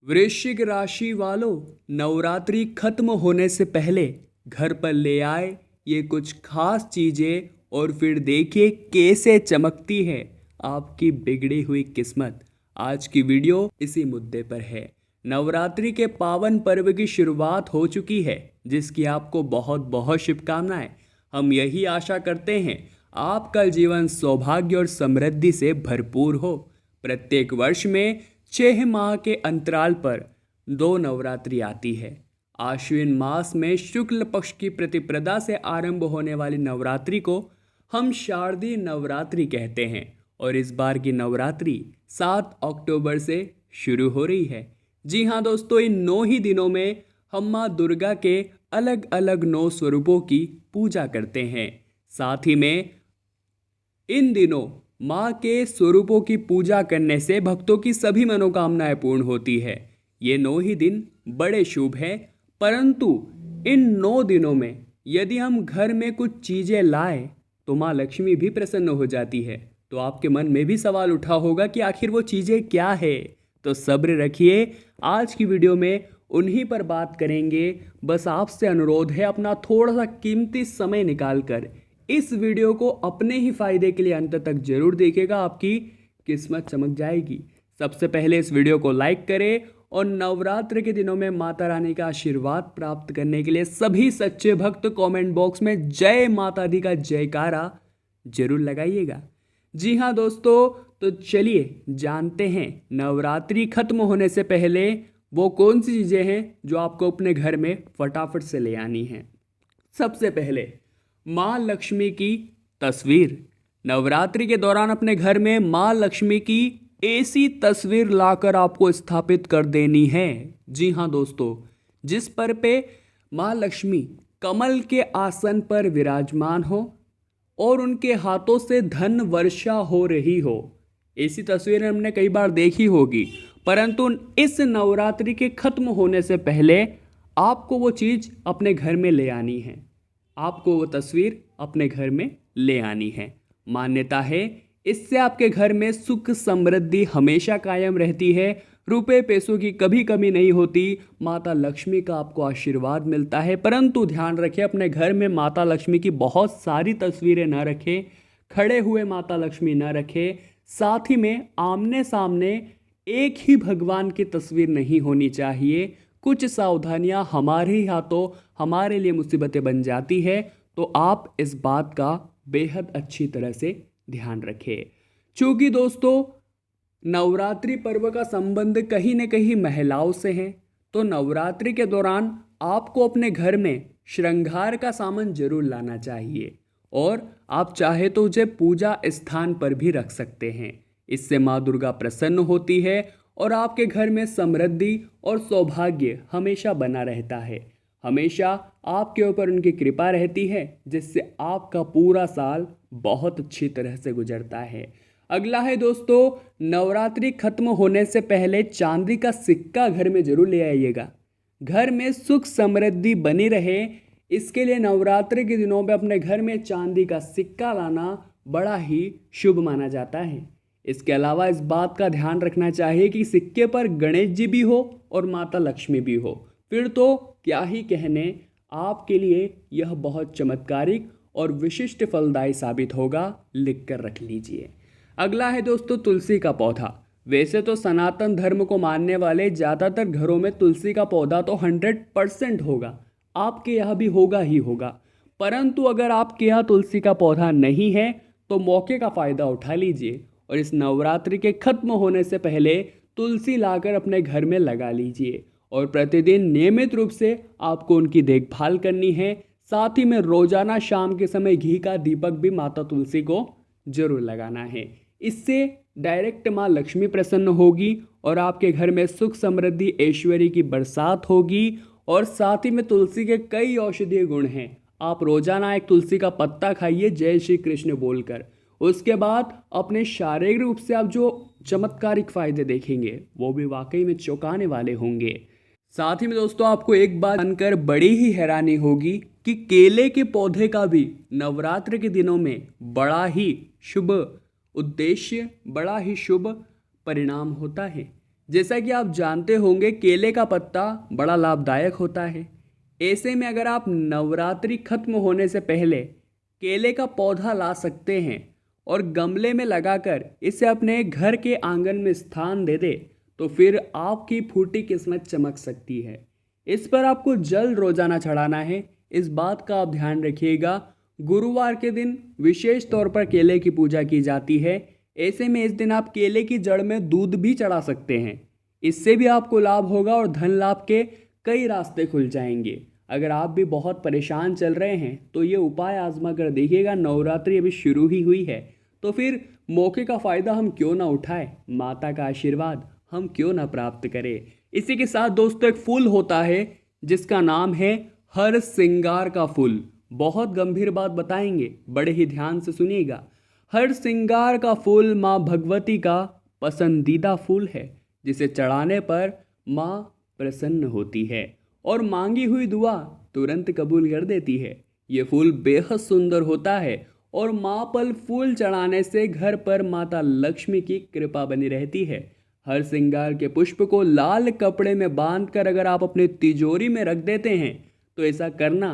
वृश्चिक राशि वालों, नवरात्रि खत्म होने से पहले घर पर ले आए ये कुछ खास चीजें और फिर देखिए कैसे चमकती है आपकी बिगड़ी हुई किस्मत। आज की वीडियो इसी मुद्दे पर है। नवरात्रि के पावन पर्व की शुरुआत हो चुकी है, जिसकी आपको बहुत बहुत शुभकामनाएं। हम यही आशा करते हैं आपका जीवन सौभाग्य और समृद्धि से भरपूर हो। प्रत्येक वर्ष में 6 माह के अंतराल पर 2 नवरात्रि आती है। आश्विन मास में शुक्ल पक्ष की प्रतिपदा से आरंभ होने वाली नवरात्रि को हम शारदीय नवरात्रि कहते हैं और इस बार की नवरात्रि 7 अक्टूबर से शुरू हो रही है। जी हाँ दोस्तों, इन 9 ही दिनों में हम माँ दुर्गा के अलग अलग 9 स्वरूपों की पूजा करते हैं। साथ ही में इन दिनों माँ के स्वरूपों की पूजा करने से भक्तों की सभी मनोकामनाएं पूर्ण होती है। ये 9 ही दिन बड़े शुभ हैं, परंतु इन 9 दिनों में यदि हम घर में कुछ चीज़ें लाएं तो माँ लक्ष्मी भी प्रसन्न हो जाती है। तो आपके मन में भी सवाल उठा होगा कि आखिर वो चीज़ें क्या है। तो सब्र रखिए, आज की वीडियो में उन्हीं पर बात करेंगे। बस आपसे अनुरोध है, अपना थोड़ा सा कीमती समय निकाल कर इस वीडियो को अपने ही फायदे के लिए अंत तक जरूर देखिएगा, आपकी किस्मत चमक जाएगी। सबसे पहले इस वीडियो को लाइक करें और नवरात्र के दिनों में माता रानी का आशीर्वाद प्राप्त करने के लिए सभी सच्चे भक्त कमेंट बॉक्स में जय माता दी का जयकारा जरूर लगाइएगा। जी हाँ दोस्तों, तो चलिए जानते हैं नवरात्रि खत्म होने से पहले वो कौन सी चीज़ें हैं जो आपको अपने घर में फटाफट से ले आनी हैं। सबसे पहले माँ लक्ष्मी की तस्वीर। नवरात्रि के दौरान अपने घर में माँ लक्ष्मी की ऐसी तस्वीर लाकर आपको स्थापित कर देनी है। जी हाँ दोस्तों, जिस पर पे माँ लक्ष्मी कमल के आसन पर विराजमान हो और उनके हाथों से धन वर्षा हो रही हो। ऐसी तस्वीरें हमने कई बार देखी होगी, परंतु इस नवरात्रि के खत्म होने से पहले आपको वो चीज़ अपने घर में ले आनी है। आपको वो तस्वीर अपने घर में ले आनी है। मान्यता है इससे आपके घर में सुख समृद्धि हमेशा कायम रहती है, रुपए पैसों की कभी कमी नहीं होती, माता लक्ष्मी का आपको आशीर्वाद मिलता है। परंतु ध्यान रखें, अपने घर में माता लक्ष्मी की बहुत सारी तस्वीरें न रखें, खड़े हुए माता लक्ष्मी न रखें। साथ ही में आमने सामने एक ही भगवान की तस्वीर नहीं होनी चाहिए। कुछ सावधानियां हमारे ही हाथों हमारे लिए मुसीबतें बन जाती है, तो आप इस बात का बेहद अच्छी तरह से ध्यान रखें। चूँकि दोस्तों नवरात्रि पर्व का संबंध कहीं न कहीं महिलाओं से है, तो नवरात्रि के दौरान आपको अपने घर में श्रृंगार का सामान जरूर लाना चाहिए और आप चाहे तो उसे पूजा स्थान पर भी रख सकते हैं। इससे माँ दुर्गा प्रसन्न होती है और आपके घर में समृद्धि और सौभाग्य हमेशा बना रहता है। हमेशा आपके ऊपर उनकी कृपा रहती है, जिससे आपका पूरा साल बहुत अच्छी तरह से गुजरता है। अगला है दोस्तों, नवरात्रि खत्म होने से पहले चांदी का सिक्का घर में जरूर ले आइएगा। घर में सुख समृद्धि बनी रहे, इसके लिए नवरात्रि के दिनों में अपने घर में चांदी का सिक्का लाना बड़ा ही शुभ माना जाता है। इसके अलावा इस बात का ध्यान रखना चाहिए कि सिक्के पर गणेश जी भी हो और माता लक्ष्मी भी हो, फिर तो क्या ही कहने, आपके लिए यह बहुत चमत्कारिक और विशिष्ट फलदायी साबित होगा। लिख कर रख लीजिए। अगला है दोस्तों तुलसी का पौधा। वैसे तो सनातन धर्म को मानने वाले ज़्यादातर घरों में तुलसी का पौधा तो 100% होगा, आपके यहाँ भी होगा ही होगा। परंतु अगर आपके यहाँ तुलसी का पौधा नहीं है तो मौके का फ़ायदा उठा लीजिए और इस नवरात्रि के खत्म होने से पहले तुलसी लाकर अपने घर में लगा लीजिए और प्रतिदिन नियमित रूप से आपको उनकी देखभाल करनी है। साथ ही में रोजाना शाम के समय घी का दीपक भी माता तुलसी को जरूर लगाना है। इससे डायरेक्ट माँ लक्ष्मी प्रसन्न होगी और आपके घर में सुख समृद्धि ऐश्वर्य की बरसात होगी। और साथ ही में तुलसी के कई औषधीय गुण हैं। आप रोजाना एक तुलसी का पत्ता खाइए जय श्री कृष्ण बोलकर। उसके बाद अपने शारीरिक रूप से आप जो चमत्कारिक फायदे देखेंगे वो भी वाकई में चौंकाने वाले होंगे। साथ ही में दोस्तों आपको एक बात जानकर बड़ी ही हैरानी होगी कि केले के पौधे का भी नवरात्र के दिनों में बड़ा ही शुभ उद्देश्य, बड़ा ही शुभ परिणाम होता है। जैसा कि आप जानते होंगे केले का पत्ता बड़ा लाभदायक होता है। ऐसे में अगर आप नवरात्रि खत्म होने से पहले केले का पौधा ला सकते हैं और गमले में लगाकर इसे अपने घर के आंगन में स्थान दे दे तो फिर आपकी फूटी किस्मत चमक सकती है। इस पर आपको जल रोजाना चढ़ाना है, इस बात का आप ध्यान रखिएगा। गुरुवार के दिन विशेष तौर पर केले की पूजा की जाती है। ऐसे में इस दिन आप केले की जड़ में दूध भी चढ़ा सकते हैं। इससे भी आपको लाभ होगा और धन लाभ के कई रास्ते खुल जाएंगे। अगर आप भी बहुत परेशान चल रहे हैं तो ये उपाय आजमा कर देखिएगा। नवरात्रि अभी शुरू ही हुई है तो फिर मौके का फ़ायदा हम क्यों ना उठाएं, माता का आशीर्वाद हम क्यों ना प्राप्त करें। इसी के साथ दोस्तों एक फूल होता है जिसका नाम है हर सिंगार का फूल। बहुत गंभीर बात बताएंगे, बड़े ही ध्यान से सुनिएगा। हर सिंगार का फूल माँ भगवती का पसंदीदा फूल है जिसे चढ़ाने पर माँ प्रसन्न होती है और मांगी हुई दुआ तुरंत कबूल कर देती है। ये फूल बेहद सुंदर होता है और माँ पर फूल चढ़ाने से घर पर माता लक्ष्मी की कृपा बनी रहती है। हर श्रृंगार के पुष्प को लाल कपड़े में बांधकर अगर आप अपनी तिजोरी में रख देते हैं तो ऐसा करना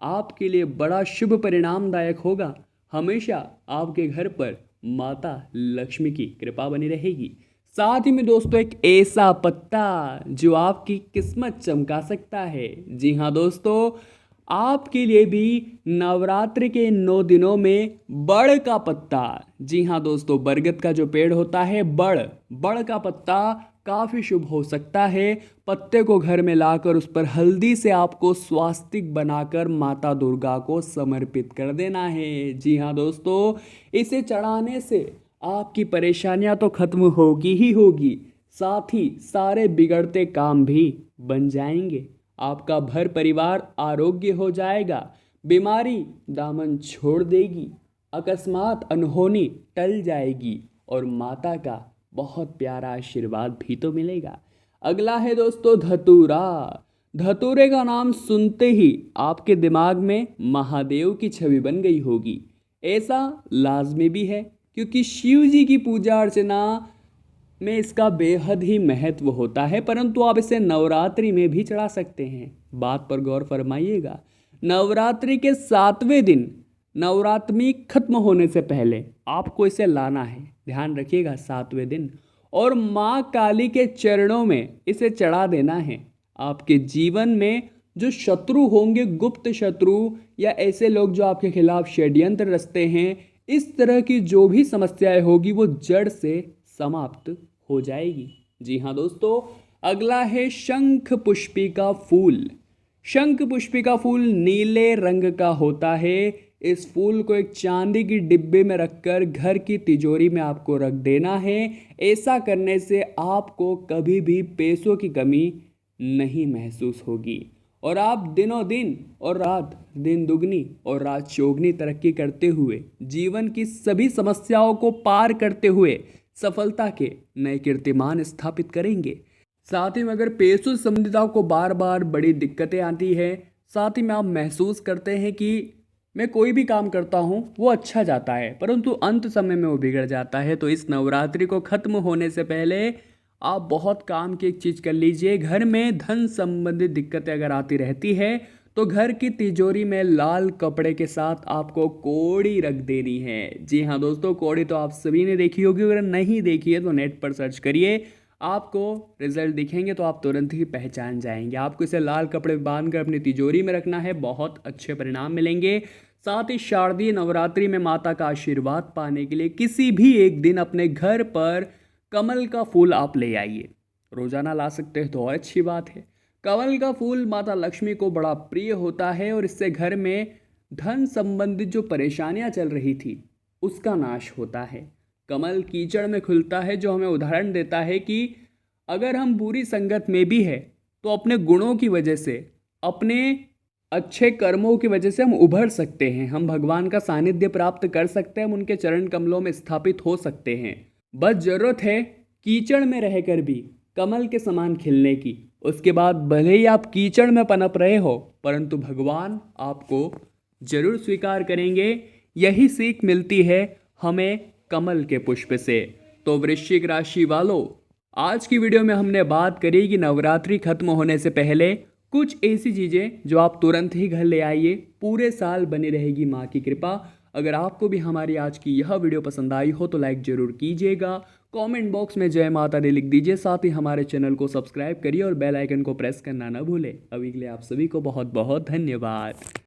आपके लिए बड़ा शुभ परिणामदायक होगा। हमेशा आपके घर पर माता लक्ष्मी की कृपा बनी रहेगी। साथ ही में दोस्तों एक ऐसा पत्ता जो आपकी किस्मत चमका सकता है। जी हाँ दोस्तों, आपके लिए भी नवरात्रि के 9 दिनों में बड़ का पत्ता, जी हाँ दोस्तों, बरगद का जो पेड़ होता है बड़ का पत्ता काफ़ी शुभ हो सकता है। पत्ते को घर में लाकर उस पर हल्दी से आपको स्वास्तिक बनाकर माता दुर्गा को समर्पित कर देना है। जी हाँ दोस्तों, इसे चढ़ाने से आपकी परेशानियां तो खत्म होगी ही होगी, साथ ही सारे बिगड़ते काम भी बन जाएंगे। आपका भर परिवार आरोग्य हो जाएगा, बीमारी दामन छोड़ देगी, अकस्मात अनहोनी टल जाएगी और माता का बहुत प्यारा आशीर्वाद भी तो मिलेगा। अगला है दोस्तों धतूरा। धतूरे का नाम सुनते ही आपके दिमाग में महादेव की छवि बन गई होगी। ऐसा लाजमी भी है क्योंकि शिव जी की पूजा अर्चना में इसका बेहद ही महत्व होता है, परंतु आप इसे नवरात्रि में भी चढ़ा सकते हैं। बात पर गौर फरमाइएगा। नवरात्रि के 7वें दिन नवरात्रि खत्म होने से पहले आपको इसे लाना है, ध्यान रखिएगा 7वें दिन, और माँ काली के चरणों में इसे चढ़ा देना है। आपके जीवन में जो शत्रु होंगे, गुप्त शत्रु या ऐसे लोग जो आपके खिलाफ षड्यंत्र रचते हैं, इस तरह की जो भी समस्याएं होगी वो जड़ से समाप्त हो जाएगी। जी हाँ दोस्तों, अगला है शंख पुष्पी का फूल। शंख पुष्पी का फूल नीले रंग का होता है। इस फूल को एक चांदी की डिब्बे में रखकर घर की तिजोरी में आपको रख देना है। ऐसा करने से आपको कभी भी पैसों की कमी नहीं महसूस होगी और आप दिनों दिन और रात दिन दुगनी और रात चौगनी तरक्की करते हुए जीवन की सभी समस्याओं को पार करते हुए सफलता के नए कीर्तिमान स्थापित करेंगे। साथ ही में अगर पैसों से संबंधित आपको बार बार बड़ी दिक्कतें आती है, साथ ही में आप महसूस करते हैं कि मैं कोई भी काम करता हूँ वो अच्छा जाता है परंतु अंत समय में वो बिगड़ जाता है, तो इस नवरात्रि को खत्म होने से पहले आप बहुत काम की एक चीज़ कर लीजिए। घर में धन संबंधित दिक्कतें अगर आती रहती है तो घर की तिजोरी में लाल कपड़े के साथ आपको कौड़ी रख देनी है। जी हाँ दोस्तों, कौड़ी तो आप सभी ने देखी होगी, अगर नहीं देखी है तो नेट पर सर्च करिए, आपको रिजल्ट दिखेंगे तो आप तुरंत ही पहचान जाएंगे। आपको इसे लाल कपड़े बांध कर अपनी तिजोरी में रखना है, बहुत अच्छे परिणाम मिलेंगे। साथ ही शारदीय नवरात्रि में माता का आशीर्वाद पाने के लिए किसी भी एक दिन अपने घर पर कमल का फूल आप ले आइए। रोजाना ला सकते हैं तो और अच्छी बात है। कमल का फूल माता लक्ष्मी को बड़ा प्रिय होता है और इससे घर में धन संबंधित जो परेशानियां चल रही थी उसका नाश होता है। कमल कीचड़ में खुलता है, जो हमें उदाहरण देता है कि अगर हम बुरी संगत में भी है तो अपने गुणों की वजह से, अपने अच्छे कर्मों की वजह से हम उभर सकते हैं, हम भगवान का सानिध्य प्राप्त कर सकते हैं, हम उनके चरण कमलों में स्थापित हो सकते हैं। बस जरूरत है कीचड़ में रहकर भी कमल के समान खिलने की। उसके बाद भले ही आप कीचड़ में पनप रहे हो परंतु भगवान आपको जरूर स्वीकार करेंगे। यही सीख मिलती है हमें कमल के पुष्प से। तो वृश्चिक राशि वालों, आज की वीडियो में हमने बात करी कि नवरात्रि खत्म होने से पहले कुछ ऐसी चीज़ें जो आप तुरंत ही घर ले आइए, पूरे साल बनी रहेगी माँ की कृपा। अगर आपको भी हमारी आज की यह वीडियो पसंद आई हो तो लाइक ज़रूर कीजिएगा, कमेंट बॉक्स में जय माता दी लिख दीजिए, साथ ही हमारे चैनल को सब्सक्राइब करिए और बेल आइकन को प्रेस करना ना भूलें। अभी के लिए आप सभी को बहुत बहुत धन्यवाद।